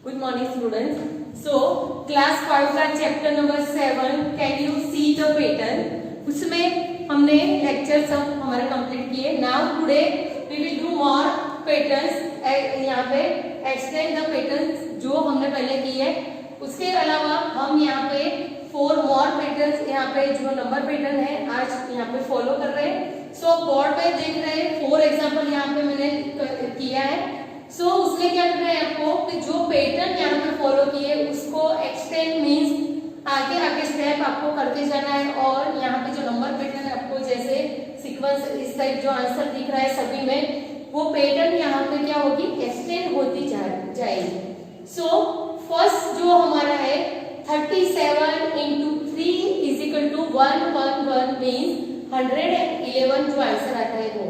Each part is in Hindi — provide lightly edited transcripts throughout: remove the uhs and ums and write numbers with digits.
Good morning students. So class 5 का chapter number 7 can you see the pattern, उसमें हमने लेक्चर सब हमारे कंप्लीट किए। Now today we will do more patterns, यहाँ पे एक्सटेंड द पैटर्न्स जो हमने पहले की है। उसके अलावा हम यहाँ पे 4 मोर पैटर्न्स, यहाँ पे जो नंबर पैटर्न है आज यहाँ पे फॉलो कर रहे हैं। सो बोर्ड पे देख रहे हैं 4 एग्जाम्पल यहाँ पे मैंने किया है। सो उसमें क्या करना है आपको कि जो पैटर्न यहाँ पे फॉलो किए उसको एक्सटेंड मींस आगे आगे स्टेप आपको करते जाना है। और यहाँ पे जो नंबर पैटर्न है आपको जैसे सीक्वेंस इस टाइप जो आंसर दिख रहा है सभी में, वो पैटर्न यहाँ पे क्या होगी, एक्सटेंड होती जाएगी। सो फर्स्ट जो हमारा है 37 into 3 is equal to 111 means 111 जो आंसर आता है वो।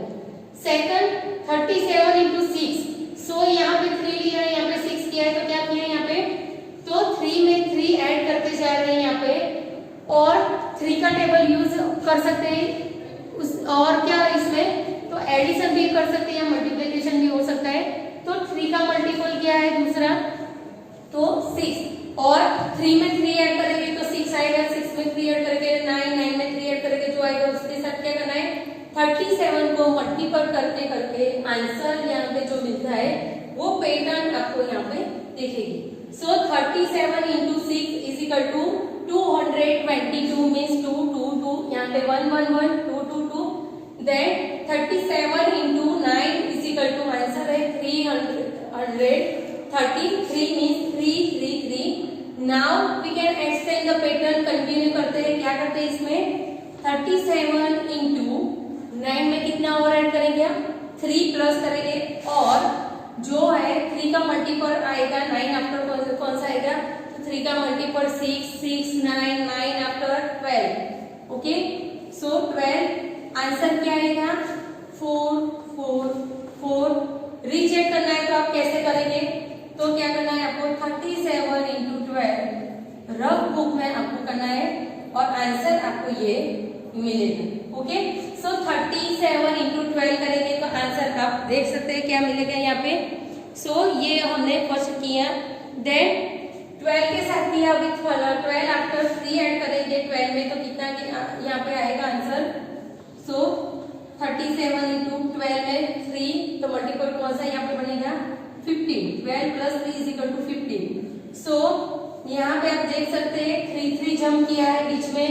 सेकंड 37 इंटू 6, सो यहाँ पे 3 लिया है, यहाँ पे 6 किया है, तो क्या किया है यहाँ पे, तो 3 में 3 ऐड करते जा रहे हैं यहाँ पे। और 3 का टेबल यूज कर सकते हैं उस, और क्या इसमें तो एडिशन भी कर सकते हैं या मल्टीप्लिकेशन भी हो सकता है। तो 3 का मल्टीपल क्या है दूसरा, तो 6, और 3 में 3 ऐड करेंगे तो 6 आएगा, 6 में 3 ऐड करेंगे 9, 9 में 3 ऐड करेंगे जो आएगा उसके साथ क्या करना है 37 को मल्टीपल करते करके आंसर यहाँ पे जो मिलता है वो पैटर्न आपको यहाँ पे दिखेगी। So 37 into 6 is equal to 222 means 2 2 2, यहाँ पे 1 1 1 2 2 2। Then 37 into 9 is equal to answer है 333 means 3 3 3। Now we can extend the pattern, continue करते हैं। क्या करते हैं इसमें 37 इंटू 9 में कितना और ऐड करेंगे, 3 प्लस करेंगे, और जो है 3 का मल्टीपल आएगा 9 आफ्टर कौन सा आएगा, तो 3 का मल्टीपल 6 6 9 9 आफ्टर 12। ओके, सो 12 आंसर क्या आएगा 4 4 4। रीचेक करना है तो आप कैसे करेंगे, तो क्या करना है आपको 37 इंटू 12 रफ बुक में आपको करना है और आंसर आपको ये मिलेगा। ओके, सो 37 इंटू 12 करेंगे तो आंसर आप देख सकते हैं क्या मिलेगा यहाँ पे। सो ये हमने फर्स्ट किया। देन 12 के साथ किया, अभी 12 आफ्टर 3 ऐड करेंगे 12 में, तो कितना यहाँ पे आएगा आंसर। सो 37 इंटू 12 में 3, तो मल्टीपल कौन सा यहाँ पे बनेगा 15, 12 प्लस 3 इज इक्वल टू 15। सो यहाँ पे आप देख सकते हैं 3 3 जम किया है बीच में,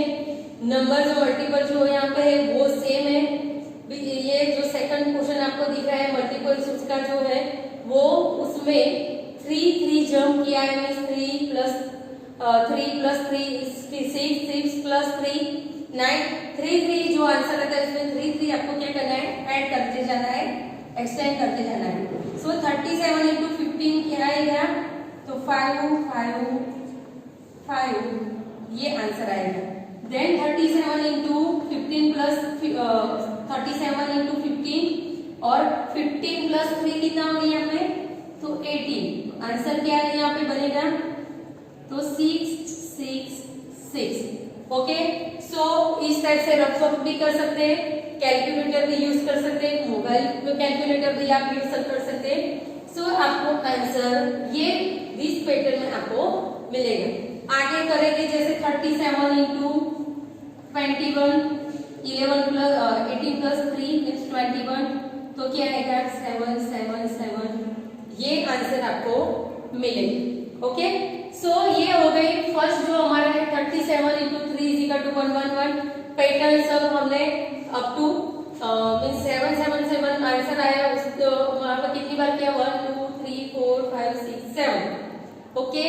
नंबर जो मल्टीपल जो यहाँ पे है वो सेम है। ये जो सेकंड क्वेश्चन आपको दिख रहा है मल्टीपल उसका जो है वो, उसमें 3 3 जम किया है मीन्स 3 प्लस 3 6 प्लस 3 9 3 3 जो आंसर आता है उसमें 3 3 आपको क्या करना है ऐड करते जाना है, एक्सटेंड करते जाना है। सो 37 इंटू 15 क्या आएगा, तो 5 5 5 ये आंसर आएगा। देन 37 इंटू 15 प्लस 37 इंटू 15 और 15 प्लस 3 कितना होगा यहाँ पे, तो 18। आंसर क्या है यहाँ पे बनेगा, तो 6 6 6। ओके, सो इस टाइप से रफ वर्क भी कर सकते हैं, कैलकुलेटर भी यूज कर सकते हैं, मोबाइल में कैलकुलेटर भी आप यूज कर सकते हैं। सो आपको आंसर ये दिस पैटर्न में आपको मिलेगा। आगे करेंगे जैसे 37 इंटू 21 11 प्लस 18 प्लस 3 मीन्स 21, तो क्या आएगा 7 7 7, ये आंसर आपको मिलेगा। ओके, सो ये हो गई फर्स्ट जो हमारा है 37 into 3 is equal to 111। Pattern सब हमने अप टू मीन्स 7 7 7 आंसर आया, उसको वहां पर कितनी बार किया 1 2 3 4 5 6 7। ओके,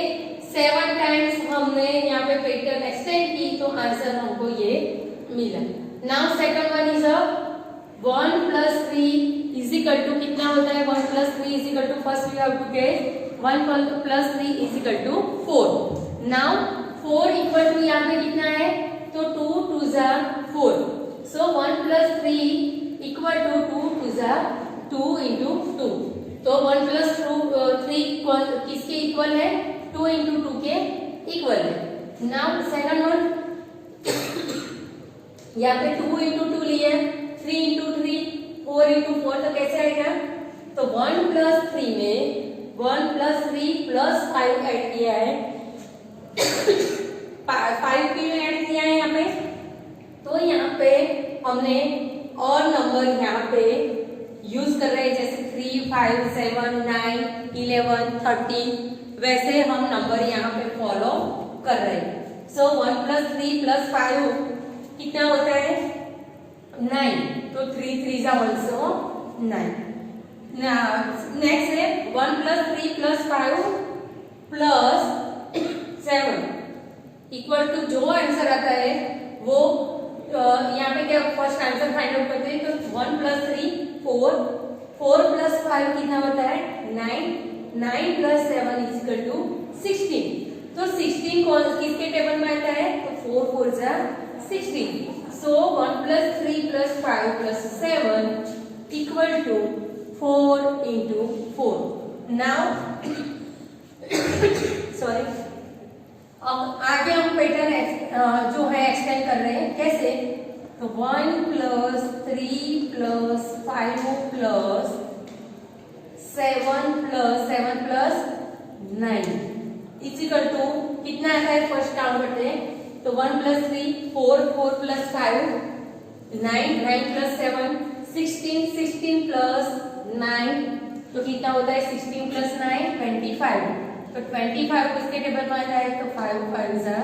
7 टाइम्स हमने यहाँ पे पैटर्न एक्सटेंड की तो आंसर हमको ये मिला। Now second one is 1 plus 3 is equal to कितना होता है, 1 plus 3 is equal to first we have to get 1 plus 3 is equal to 4। Now 4 equal to यहाँ पे कितना है, तो 2 2 जा 4। सो 1 प्लस 3 इक्वल टू 2 2 जा 2 इंटू 2, तो 1 प्लस 3 किसके इक्वल है, 2 इंटू 2 के इक्वल है। नाउ सेकंड वन यहाँ पे 2 इंटू 2 लिया, 3 इंटू 3 4 इंटू 4, तो कैसे आएगा, तो 1 प्लस 3 में 1 प्लस 3 प्लस 5 ऐड किया है, 5 क्यों ऐड किया है यहाँ पे, तो यहाँ पे हमने और नंबर यहाँ पे यूज कर रहे हैं, जैसे 3, 5, 7, 9, 11, 30, वैसे हम नंबर यहाँ पे फॉलो कर रहे हैं। सो 1 प्लस 3 प्लस 5 कितना होता है 9, तो 3 3 जा ऑल्सो 9। नेक्स्ट है 1 plus 3 plus 5 plus 7 equal to, जो आंसर आता है वो यहाँ पे क्या फर्स्ट आंसर फाइंड आउट करते हैं, तो 1 प्लस 3 4, 4 प्लस 5 कितना होता है 9, 9 प्लस 7 इज इक्वल टू 16। तो 16 कौन किसके टेबल में आता है, तो 4 4 जा 16। So 1 plus 3 plus 5 plus 7 equal to 4 into 4। Now sorry, अब आगे हम पैटर्न जो है एक्सटेंड कर रहे हैं, कैसे, तो 1 plus 3 plus 5 plus 7 plus 9 equal to कितना आता है, फर्स्ट काउंट करते हैं, तो 1 प्लस 3 4, 4 प्लस 5 9, 9 प्लस 7 16, 16 प्लस 9 तो कितना होता है 16 प्लस 9 25। तो 25 किसके टेबल में आता है, तो 5 5 जा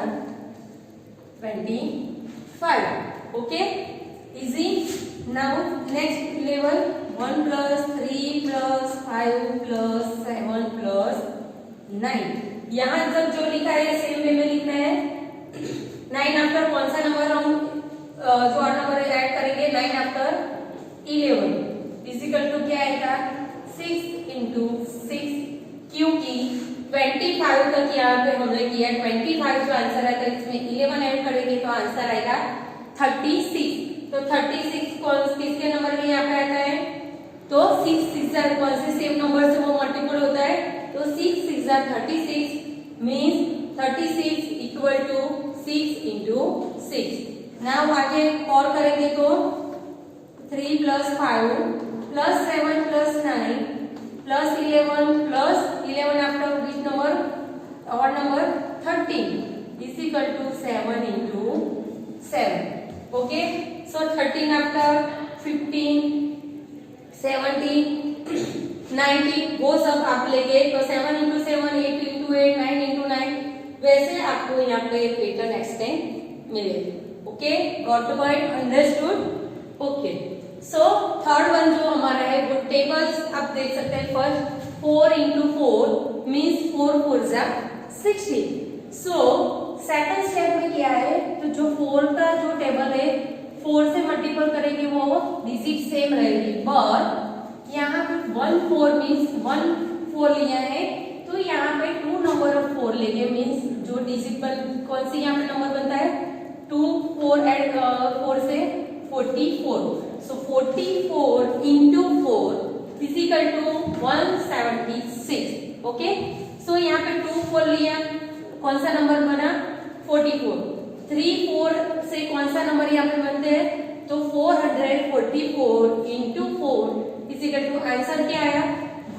25। Okay, easy. Now next level 1 plus 3 plus 5 plus 7 plus 9। यहाँ जब जो लिखा है सेम वे में लिखना है। 9 आफ्टर कौन सा नंबर हम जो और नंबर ऐड करेंगे, 9 आफ्टर 11 इजिकल टू क्या आएगा 6 इंटू 6, क्योंकि 25 तक यहाँ पे हमने किया 25 जो आंसर आएगा, इसमें 11 ऐड करेंगे तो आंसर आएगा 36। तो 36 कौन किसके नंबर में यहाँ पे आता है, तो 6 6 कौन से सेम नंबर से वो मल्टीपल होता है, तो 6 6 36 means 36 equal to 6 into 6। Now आगे और करेंगे तो 3 plus 5 plus 7 plus 9 plus 11 after which number, और number 13 is equal to 7 into 7। Okay, so 13 after 15 17 19 वो सब आप लेंगे, तो 7 इंटू 7 8 इंटू 8 9 इंटू 9, वैसे आपको यहाँ पे पैटर्न एक्सटेंड मिलेगा। Okay, got the point, understood. Okay, so third one जो हमारा है वो टेबल्स आप देख सकते हैं। फर्स्ट 4 इंटू 4 मीन्स 4 4 जा 16। सो सेकंड स्टेप में क्या है, तो जो 4 का जो टेबल है 4 से मल्टीपल करेंगे वो डिजिट सेम रहेगी, बट यहाँ पे 1 4 मीन्स 1 4 लिया है, तो यहाँ पे 2 नंबर ऑफ 4 लेंगे, मीन्स जो डिजिट कौन सी यहाँ पे नंबर बनता है 2 4 एड 4 से 44। सो 44 इंटू 4 इजिकल टू 176। ओके, सो यहाँ पे 2 4 लिया, कौन सा नंबर बना 44। 3 4 से कौन सा नंबर यहाँ पे बनते हैं, तो 444 इंटू 4 इजिकल टू आंसर क्या आया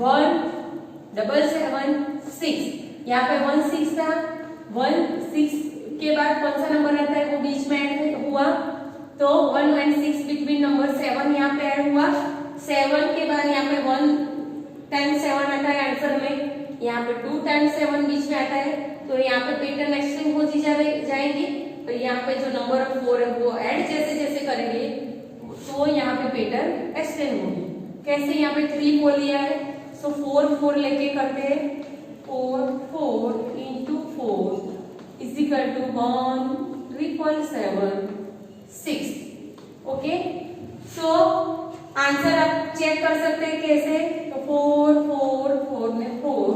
1776। यहाँ पे 1 6 था, 1 6 के बाद कौन सा नंबर आता है वो बीच में ऐड हुआ, तो 1 एंड 6 बिटवीन नंबर 7 यहाँ पे ऐड हुआ। 7 के बाद यहाँ पे 1 10 7 आता है आंसर में, यहाँ पे 2 10 7 बीच में आता है, तो यहाँ पे पैटर्न एक्सटेंड हो जाएगी। तो यहाँ पे जो नंबर ऑफ 4 है वो ऐड जैसे जैसे करेंगे तो यहाँ पे पैटर्न एक्सटेंड होगी। कैसे, यहाँ पे 3 4 लिया है, सो 4 4 लेके करते हैं 4 4 into 4 is equal to 1,776। Okay, so answer आप चेक कर सकते हैं कैसे, तो 4 4 4 में 4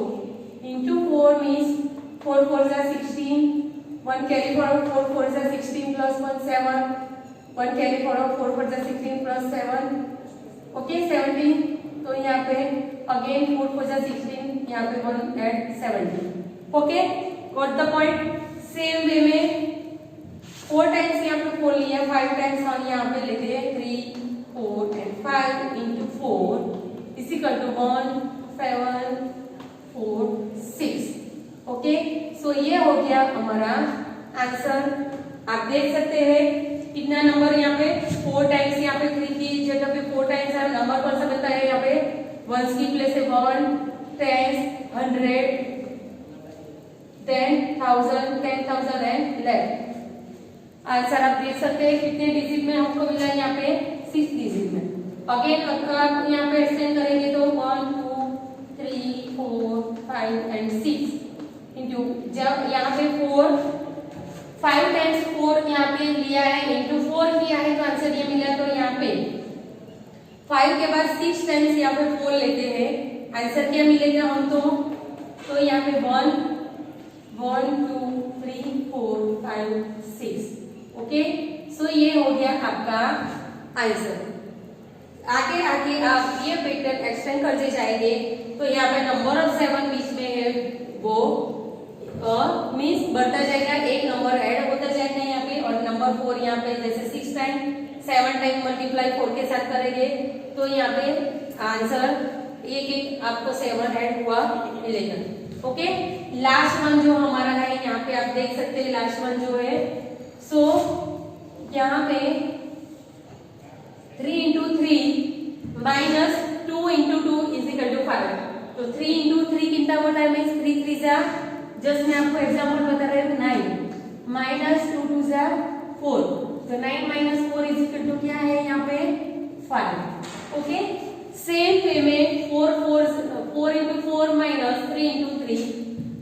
इंटू 4 मीन्स 4 4 जा 16, 1 कैरी फॉरवर्ड 4 4 जा 16 प्लस 1 7, 1 कैरी फॉरवर्ड 4 4 जा 16 प्लस 7, ओके 17। तो यहाँ पे अगेन 4 4 जा 16, यहाँ पे 1 add 17। Okay, got the point. Same way में 4 टाइम्स यहाँ पे 4 लिया, 5 टाइम्स हम यहाँ पे लेते हैं 3 4 and 5 into 4 is equal to 1 7 4 6। Okay, so ये हो गया हमारा आंसर। आप देख सकते हैं कितना नंबर यहाँ पे 4 टाइम्स, यहाँ पे 3 की जगह पे 4 टाइम्स है। नंबर कौन सा बनता है यहाँ पे, वंस की प्लेस है 1, 10, 100, 10,000, 10,000 एंड 11। आंसर आप देख सकते हैं कितने डिजिट में हमको मिला है यहाँ पे 6 डिजिट में। अगेन आप यहाँ पे एक्सटेंड करेंगे तो 1 2 3 4 5 एंड 6 इंटू, जब यहाँ पे 5 टाइम्स 4 यहाँ पे लिया है इंटू 4 किया है तो आंसर ये मिला। तो यहाँ पे 5 के बाद 6 टाइम्स यहाँ पे 4 लेते हैं, आंसर क्या मिलेगा हम तो यहाँ पे 1 2 3 4 5 6। ओके, सो ये हो गया आपका आंसर। आगे आगे आप ये पैटर्न एक्सटेंड करते जाएंगे तो यहाँ पे नंबर ऑफ 7 बीच में है वो मीन्स बढ़ता जाएगा, एक नंबर ऐड होता जाएगा यहाँ पे। और नंबर 4 यहाँ पे जैसे 6 टाइम 7 टाइम मल्टीप्लाई 4 के साथ करेंगे तो यहाँ पे आंसर एक आपको 7 ऐड हुआ मिलेगा। ओके, लास्ट वन जो हमारा है यहाँ पे आप देख सकते हैं, लास्ट वन जो है सो यहाँ पे 3 into 3 minus 2 into 2 is equal to 5। तो 3 इंटू 3 कितना होता है, मीन्स 3 3 जा, जस्ट मैं आपको एग्जांपल बता रही हूँ 9 माइनस 2 2 जा 4। तो 9 माइनस 4 इज इक्वल टू क्या है यहाँ पे 5। ओके, सेम वे में 4 इंटू 4 माइनस 3 इंटू 3,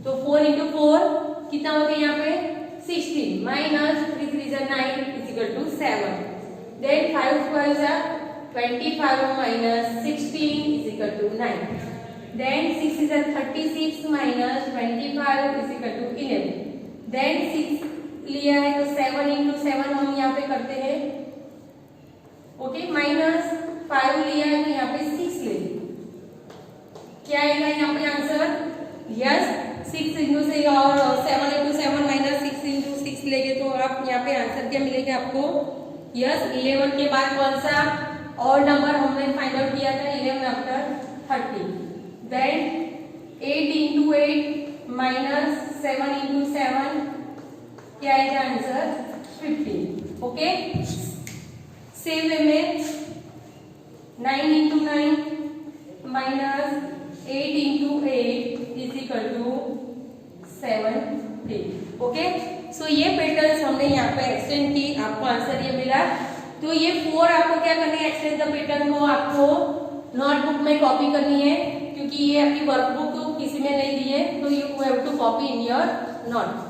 तो 4 इंटू 4 कितना होता है यहाँ पे 16 माइनस 3 3 जा 9 इज इक्वल टू 7। देन 5 5 जा 25 minus 16 is equal to 9। Then 6 is 36 minus 25 is equal to 11। Then 6 लिया है तो 7 इंटू 7 हम यहाँ पे करते हैं। ओके, माइनस 5 लिया है तो यहाँ पे 6 ले, क्या आएगा यहाँ पे आंसर, यस 6 इंटू 6 और 7 इंटू 7 माइनस 6 इंटू 6 लेंगे तो आप यहाँ पे आंसर क्या मिलेगा आपको, यस 11 के बाद कौन सा और नंबर हमने फाइंड आउट किया था 11 after 30। Then 8 into 8 minus 7 into 7 क्या आएगा आंसर 15। ओके, सेम वे में 9 into 9 minus 8 into 8 is equal to 17। Okay, so ये पैटर्न हमने यहाँ पे एक्सटेंड की, आपको आंसर ये मिला। तो ये 4 आपको क्या करनी है, एक्सटेंड द पैटर्न को आपको नोटबुक में कॉपी करनी है, क्योंकि ये आपकी वर्कबुक किसी में नहीं दी है तो you have to copy in your note.